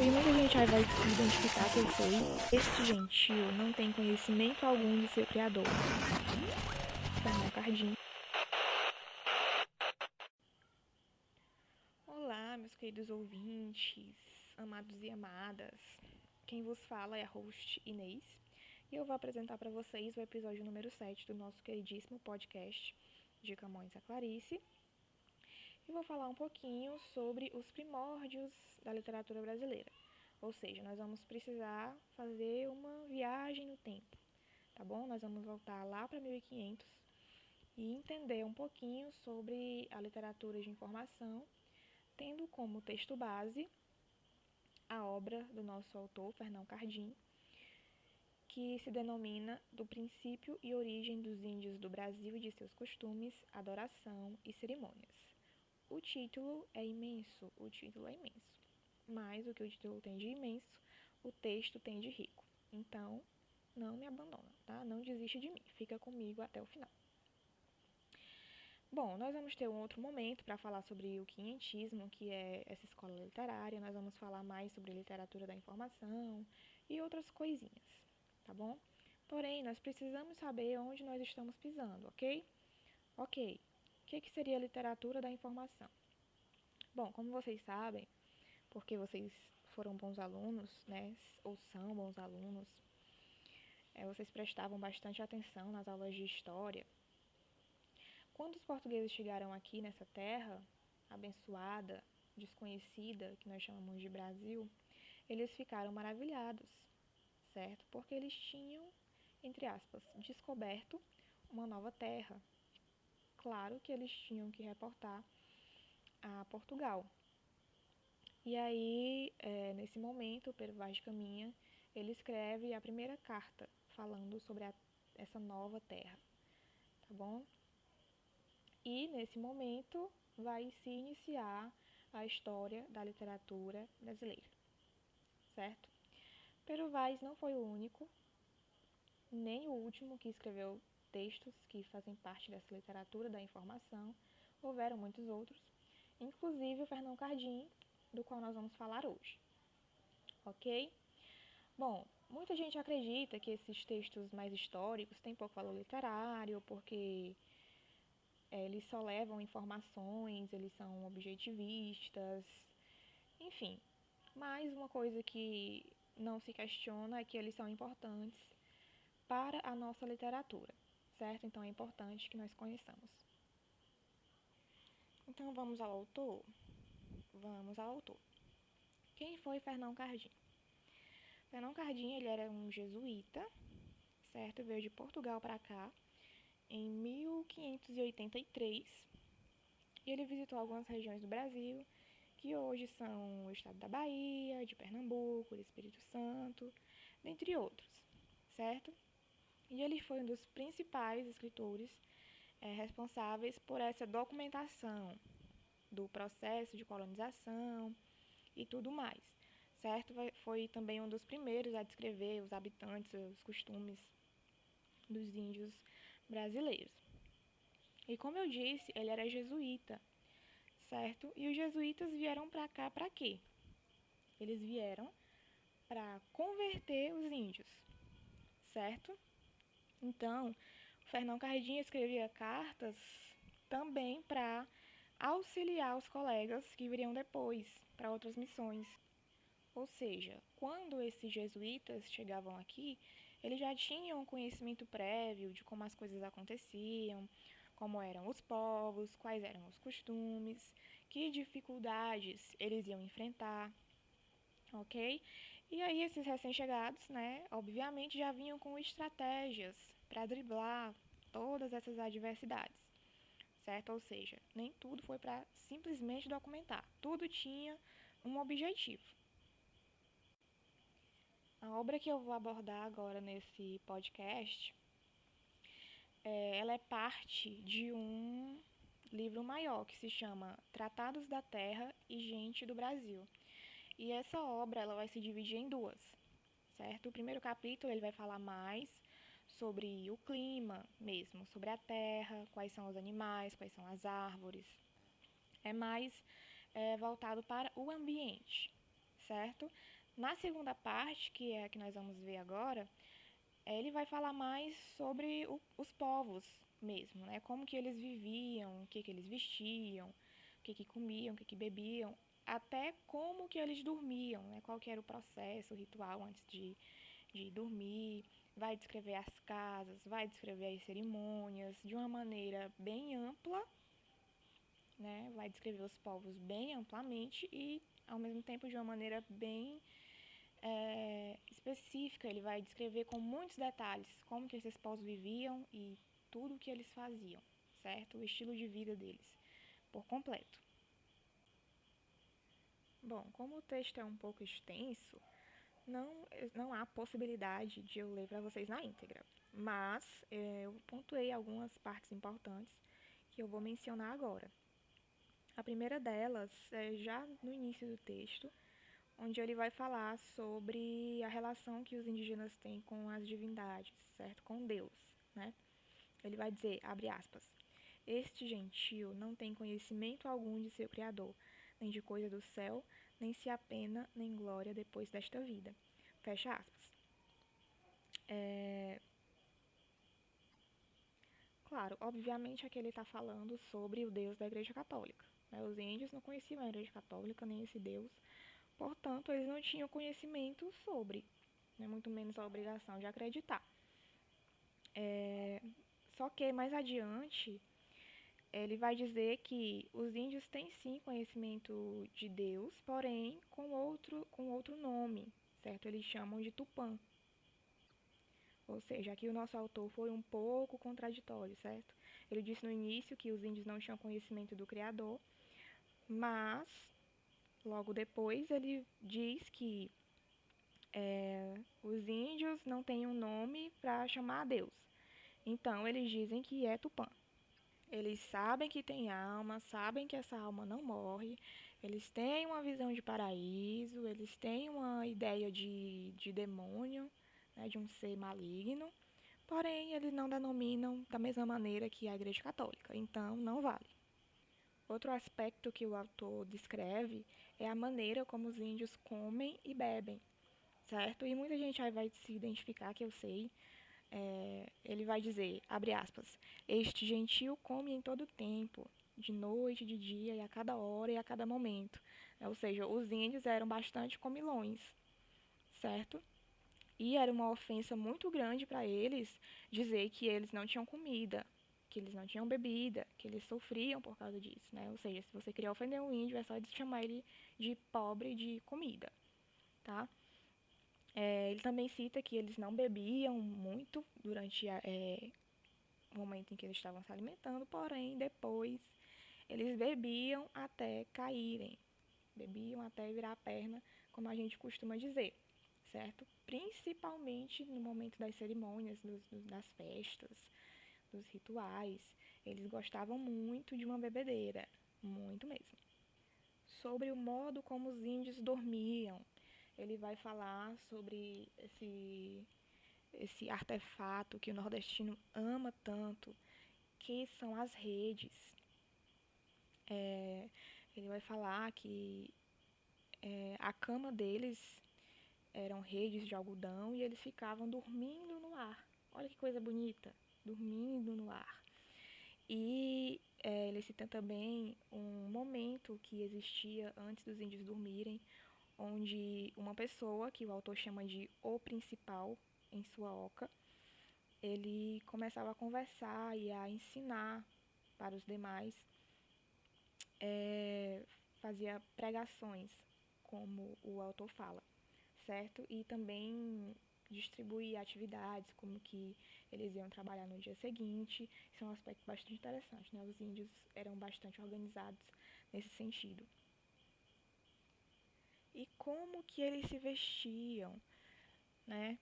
E muita gente aí vai se identificar que eu fui. Este gentil não tem conhecimento algum de seu criador. Fernão Cardim. Olá, meus queridos ouvintes, amados e amadas. Quem vos fala é a host Inês. E eu vou apresentar para vocês o episódio número 7 do nosso queridíssimo podcast de Camões a Clarice. E vou falar um pouquinho sobre os primórdios da literatura brasileira. Ou seja, nós vamos precisar fazer uma viagem no tempo, tá bom? Nós vamos voltar lá para 1500 e entender um pouquinho sobre a literatura de informação, tendo como texto base a obra do nosso autor, Fernão Cardim, que se denomina Do Princípio e Origem dos Índios do Brasil e de seus Costumes, Adoração e Cerimônias. O título é imenso, mas o que o título tem de imenso, o texto tem de rico. Então, não me abandona, tá? Não desiste de mim, fica comigo até o final. Bom, nós vamos ter um outro momento para falar sobre o quinhentismo, que é essa escola literária. Nós vamos falar mais sobre literatura da informação e outras coisinhas, tá bom? Porém, nós precisamos saber onde nós estamos pisando, ok? Ok, o que seria literatura da informação? Bom, como vocês sabem, porque vocês foram bons alunos, né, ou são bons alunos, vocês prestavam bastante atenção nas aulas de história. Quando os portugueses chegaram aqui nessa terra abençoada, desconhecida, que nós chamamos de Brasil, eles ficaram maravilhados, certo? Porque eles tinham, entre aspas, descoberto uma nova terra. Claro que eles tinham que reportar a Portugal. E aí, nesse momento, Pero Vaz de Caminha, ele escreve a primeira carta falando sobre essa nova terra, tá bom? E, nesse momento, vai se iniciar a história da literatura brasileira, certo? Pero Vaz não foi o único, nem o último que escreveu textos que fazem parte dessa literatura da informação. Houveram muitos outros, inclusive o Fernão Cardim, do qual nós vamos falar hoje, ok? Bom, muita gente acredita que esses textos mais históricos têm pouco valor literário, porque eles só levam informações, eles são objetivistas, enfim. Mas uma coisa que não se questiona é que eles são importantes para a nossa literatura, certo? Então é importante que nós conheçamos. Então vamos ao autor? Vamos ao autor. Quem foi Fernão Cardim? Fernão Cardim, ele era um jesuíta, certo? Veio de Portugal para cá em 1583 e ele visitou algumas regiões do Brasil, que hoje são o estado da Bahia, de Pernambuco, do Espírito Santo, dentre outros, certo? E ele foi um dos principais escritores responsáveis por essa documentação do processo de colonização e tudo mais, certo? Foi também um dos primeiros a descrever os habitantes, os costumes dos índios brasileiros. E como eu disse, ele era jesuíta, certo? E os jesuítas vieram para cá para quê? Eles vieram para converter os índios, certo? Então, o Fernão Cardim escrevia cartas também para auxiliar os colegas que viriam depois para outras missões. Ou seja, quando esses jesuítas chegavam aqui, eles já tinham um conhecimento prévio de como as coisas aconteciam, como eram os povos, quais eram os costumes, que dificuldades eles iam enfrentar, ok? E aí esses recém-chegados, né, obviamente já vinham com estratégias para driblar todas essas adversidades, certo? Ou seja, nem tudo foi para simplesmente documentar, tudo tinha um objetivo. A obra que eu vou abordar agora nesse podcast, ela é parte de um livro maior que se chama Tratados da Terra e Gente do Brasil. E essa obra ela vai se dividir em duas, certo? O primeiro capítulo ele vai falar mais sobre o clima mesmo, sobre a terra, quais são os animais, quais são as árvores. É mais voltado para o ambiente, certo? Na segunda parte, que é a que nós vamos ver agora, ele vai falar mais sobre os povos mesmo, né? Como que eles viviam, o que que eles vestiam, o que que comiam, o que que bebiam, até como que eles dormiam, né? Qual que era o processo, o ritual antes de dormir. Vai descrever as casas, vai descrever as cerimônias de uma maneira bem ampla, né? Vai descrever os povos bem amplamente e, ao mesmo tempo, de uma maneira bem específica. Ele vai descrever com muitos detalhes como que esses povos viviam e tudo o que eles faziam, certo? O estilo de vida deles, por completo. Bom, como o texto é um pouco extenso, não há possibilidade de eu ler para vocês na íntegra, mas eu pontuei algumas partes importantes que eu vou mencionar agora. A primeira delas é já no início do texto, onde ele vai falar sobre a relação que os indígenas têm com as divindades, certo? Com Deus, né? Ele vai dizer, abre aspas, este gentio não tem conhecimento algum de seu Criador, nem de coisa do céu, nem se apena, nem glória depois desta vida. Fecha aspas. É, claro, obviamente aqui ele está falando sobre o Deus da Igreja Católica. Né? Os índios não conheciam a Igreja Católica, nem esse Deus, portanto, eles não tinham conhecimento sobre, né? Muito menos a obrigação de acreditar. É, só que mais adiante, ele vai dizer que os índios têm sim conhecimento de Deus, porém com outro nome, certo? Eles chamam de Tupã. Ou seja, aqui o nosso autor foi um pouco contraditório, certo? Ele disse no início que os índios não tinham conhecimento do Criador, mas logo depois ele diz que os índios não têm um nome para chamar a Deus. Então eles dizem que é Tupã. Eles sabem que tem alma, sabem que essa alma não morre, eles têm uma visão de paraíso, eles têm uma ideia de demônio, né, de um ser maligno, porém eles não denominam da mesma maneira que a Igreja Católica, então não vale. Outro aspecto que o autor descreve é a maneira como os índios comem e bebem, certo? E muita gente aí vai se identificar, que eu sei. Ele vai dizer, abre aspas, este gentio come em todo tempo, de noite, de dia, e a cada hora e a cada momento. Ou seja, os índios eram bastante comilões, certo? E era uma ofensa muito grande para eles dizer que eles não tinham comida, que eles não tinham bebida, que eles sofriam por causa disso, né? Ou seja, se você queria ofender um índio, é só chamar ele de pobre de comida, tá? Ele também cita que eles não bebiam muito durante o momento em que eles estavam se alimentando, porém depois eles bebiam até caírem, bebiam até virar a perna, como a gente costuma dizer, certo? Principalmente no momento das cerimônias, das festas, dos rituais, eles gostavam muito de uma bebedeira, muito mesmo. Sobre o modo como os índios dormiam, ele vai falar sobre esse artefato que o nordestino ama tanto, que são as redes. É, ele vai falar que a cama deles eram redes de algodão e eles ficavam dormindo no ar. Olha que coisa bonita, dormindo no ar. E ele cita também um momento que existia antes dos índios dormirem, onde uma pessoa, que o autor chama de o principal em sua oca, ele começava a conversar e a ensinar para os demais, fazia pregações, como o autor fala, certo? E também distribuir atividades, como que eles iam trabalhar no dia seguinte. Isso é um aspecto bastante interessante, né? Os índios eram bastante organizados nesse sentido. E como que eles se vestiam, né?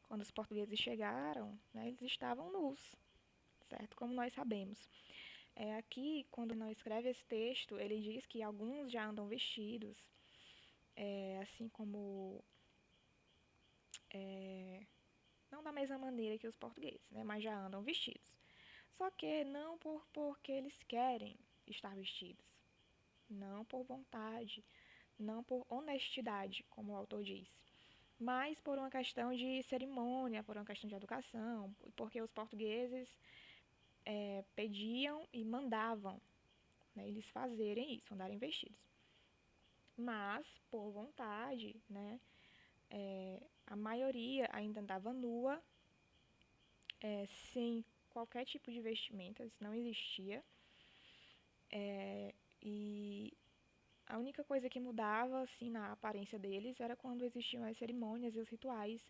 Quando os portugueses chegaram, né, eles estavam nus, certo? Como nós sabemos. Aqui, quando não escreve esse texto, ele diz que alguns já andam vestidos, assim como não da mesma maneira que os portugueses, né, mas já andam vestidos. Só que não porque eles querem estar vestidos, não por vontade, não por honestidade, como o autor diz, mas por uma questão de cerimônia, por uma questão de educação, porque os portugueses pediam e mandavam, né, eles fazerem isso, andarem vestidos. Mas, por vontade, né, a maioria ainda andava nua, sem qualquer tipo de vestimenta, isso não existia. E a única coisa que mudava, assim, na aparência deles era quando existiam as cerimônias e os rituais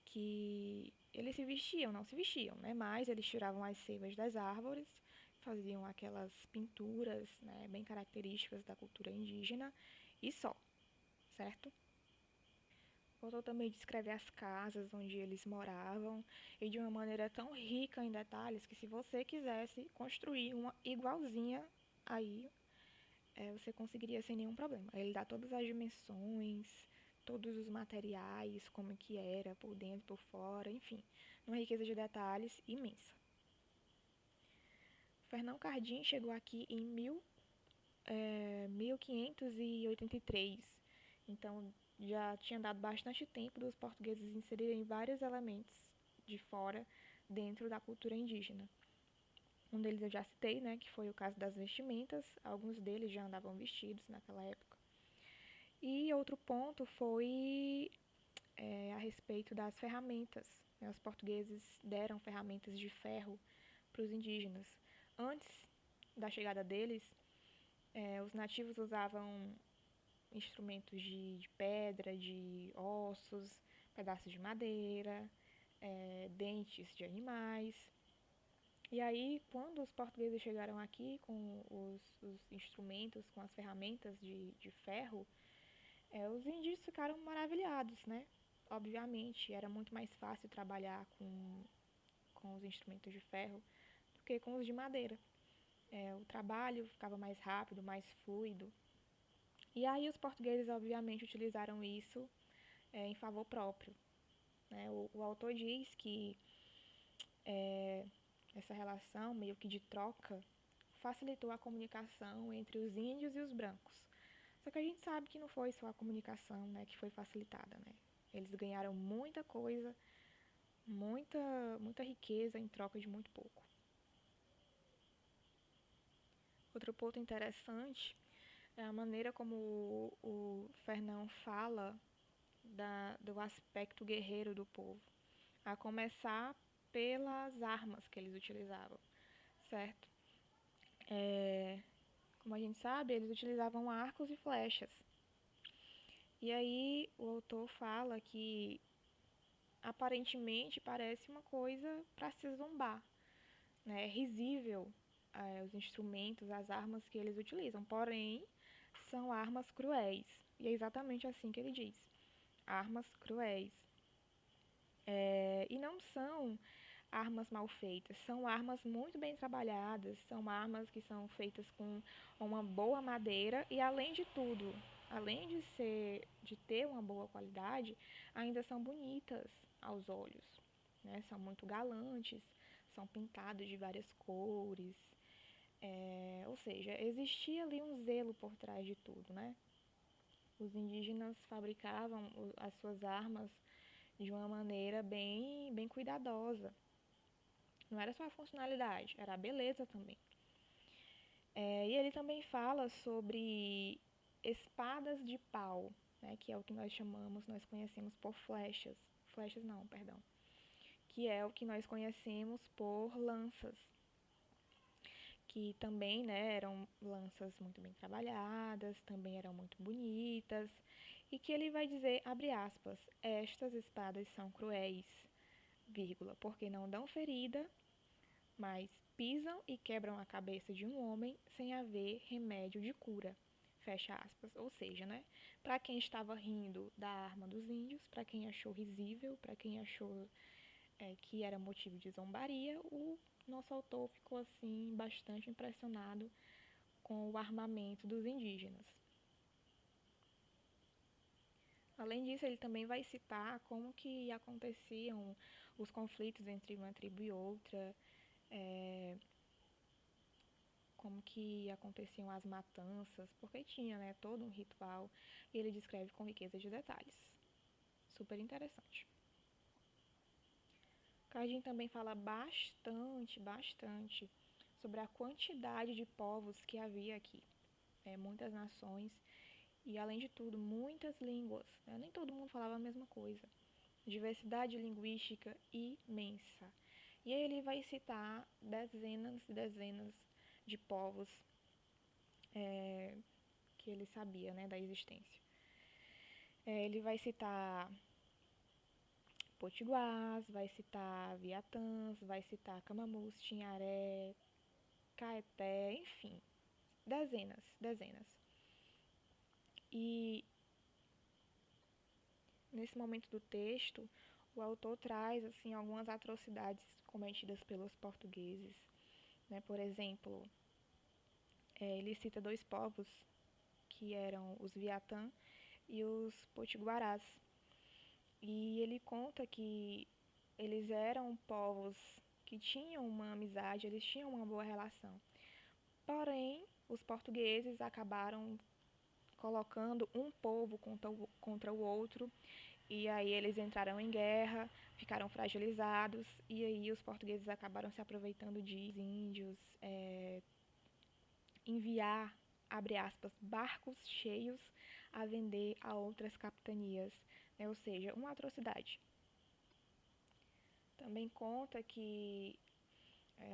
que eles se vestiam, não se vestiam, né? Mas eles tiravam as seivas das árvores, faziam aquelas pinturas, né, bem características da cultura indígena e só, certo? O autor também descreve as casas onde eles moravam e de uma maneira tão rica em detalhes que se você quisesse construir uma igualzinha aí, você conseguiria sem nenhum problema. Ele dá todas as dimensões, todos os materiais, como que era, por dentro, por fora, enfim, uma riqueza de detalhes imensa. Fernão Cardim chegou aqui em 1583, então já tinha dado bastante tempo dos portugueses inserirem vários elementos de fora dentro da cultura indígena. Um deles eu já citei, né, que foi o caso das vestimentas, alguns deles já andavam vestidos naquela época. E outro ponto foi a respeito das ferramentas. Né? Os portugueses deram ferramentas de ferro para os indígenas. Antes da chegada deles, os nativos usavam instrumentos de pedra, de ossos, pedaços de madeira, dentes de animais. E aí, quando os portugueses chegaram aqui com os instrumentos, com as ferramentas de ferro, os índios ficaram maravilhados, né? Obviamente, era muito mais fácil trabalhar com os instrumentos de ferro do que com os de madeira. O trabalho ficava mais rápido, mais fluido. E aí os portugueses, obviamente, utilizaram isso em favor próprio. Né? O autor diz que essa relação, meio que de troca, facilitou a comunicação entre os índios e os brancos. Só que a gente sabe que não foi só a comunicação, né, que foi facilitada, né? Eles ganharam muita coisa, muita riqueza em troca de muito pouco. Outro ponto interessante é a maneira como o Fernão fala do aspecto guerreiro do povo, a começar pelas armas que eles utilizavam, certo? Como a gente sabe, eles utilizavam arcos e flechas. E aí o autor fala que aparentemente parece uma coisa para se zombar, né? É risível os instrumentos, as armas que eles utilizam, porém são armas cruéis. E é exatamente assim que ele diz: armas cruéis. E não são armas mal feitas, são armas muito bem trabalhadas, são armas que são feitas com uma boa madeira e além de tudo, além de ter uma boa qualidade, ainda são bonitas aos olhos, né? São muito galantes, são pintadas de várias cores, ou seja, existia ali um zelo por trás de tudo, né? Os indígenas fabricavam as suas armas de uma maneira bem cuidadosa. Não era só a funcionalidade, era a beleza também. E ele também fala sobre espadas de pau, né, que é o que nós conhecemos por flechas. Flechas não, perdão. Que é o que nós conhecemos por lanças. Que também, né, eram lanças muito bem trabalhadas, também eram muito bonitas. E que ele vai dizer, abre aspas, estas espadas são cruéis, vírgula, porque não dão ferida, mas pisam e quebram a cabeça de um homem sem haver remédio de cura. Fecha aspas. Ou seja, né? Para quem estava rindo da arma dos índios, para quem achou risível, para quem achou que era motivo de zombaria, o nosso autor ficou assim bastante impressionado com o armamento dos indígenas. Além disso, ele também vai citar como que aconteciam os conflitos entre uma tribo e outra, como que aconteciam as matanças, porque tinha, né, todo um ritual, e ele descreve com riqueza de detalhes. Super interessante. Cardin também fala bastante sobre a quantidade de povos que havia aqui. Muitas nações e, além de tudo, muitas línguas. Nem todo mundo falava a mesma coisa. Diversidade linguística imensa. E aí ele vai citar dezenas e dezenas de povos que ele sabia, né, da existência. Ele vai citar potiguars, vai citar viatãs, vai citar camamus, tinharé, caeté, enfim, dezenas. E nesse momento do texto, o autor traz assim algumas atrocidades cometidas pelos portugueses, né? Por exemplo, ele cita dois povos que eram os Viatã e os Potiguarás. E ele conta que eles eram povos que tinham uma amizade, eles tinham uma boa relação. Porém, os portugueses acabaram colocando um povo contra o outro, e aí eles entraram em guerra, ficaram fragilizados, e aí os portugueses acabaram se aproveitando de índios, enviar, abre aspas, barcos cheios a vender a outras capitanias, né? Ou seja, uma atrocidade. Também conta que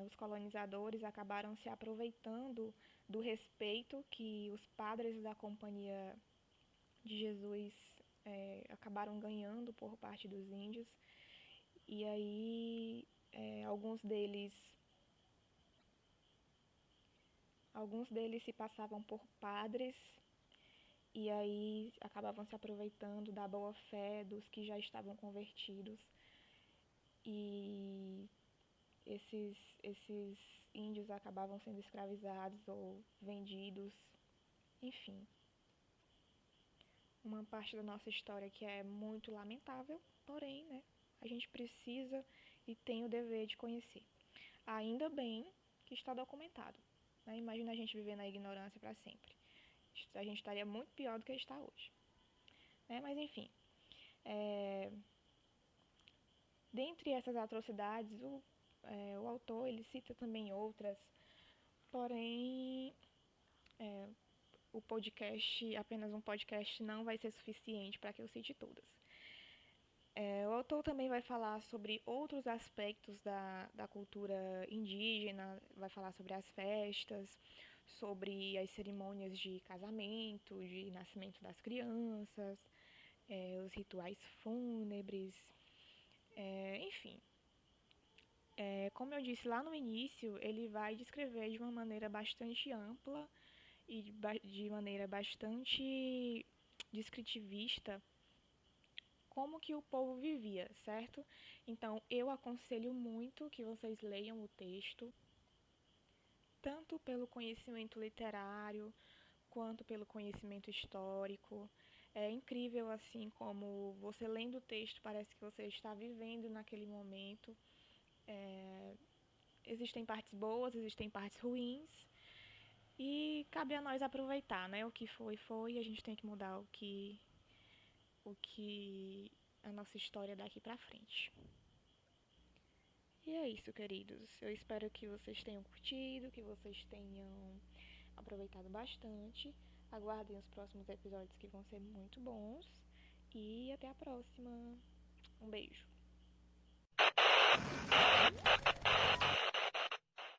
os colonizadores acabaram se aproveitando do respeito que os padres da Companhia de Jesus acabaram ganhando por parte dos índios. E aí alguns deles se passavam por padres e aí acabavam se aproveitando da boa fé dos que já estavam convertidos. E esses índios acabavam sendo escravizados ou vendidos, enfim. Uma parte da nossa história que é muito lamentável, porém, né, a gente precisa e tem o dever de conhecer. Ainda bem que está documentado. Né? Imagina a gente viver na ignorância para sempre. A gente estaria muito pior do que está hoje. Né? Mas, enfim, dentre essas atrocidades, o autor ele cita também outras, porém, o podcast, apenas um podcast, não vai ser suficiente para que eu cite todas. O autor também vai falar sobre outros aspectos da cultura indígena, vai falar sobre as festas, sobre as cerimônias de casamento, de nascimento das crianças, os rituais fúnebres, enfim. Como eu disse lá no início, ele vai descrever de uma maneira bastante ampla e de maneira bastante descritivista como que o povo vivia, certo? Então, eu aconselho muito que vocês leiam o texto, tanto pelo conhecimento literário, quanto pelo conhecimento histórico. É incrível, assim, como você lendo o texto, parece que você está vivendo naquele momento. Existem partes boas, existem partes ruins, e cabe a nós aproveitar, né? O que foi, e a gente tem que mudar o que a nossa história daqui pra frente. E é isso, queridos. Eu espero que vocês tenham curtido, que vocês tenham aproveitado bastante. Aguardem os próximos episódios que vão ser muito bons. E até a próxima. Um beijo.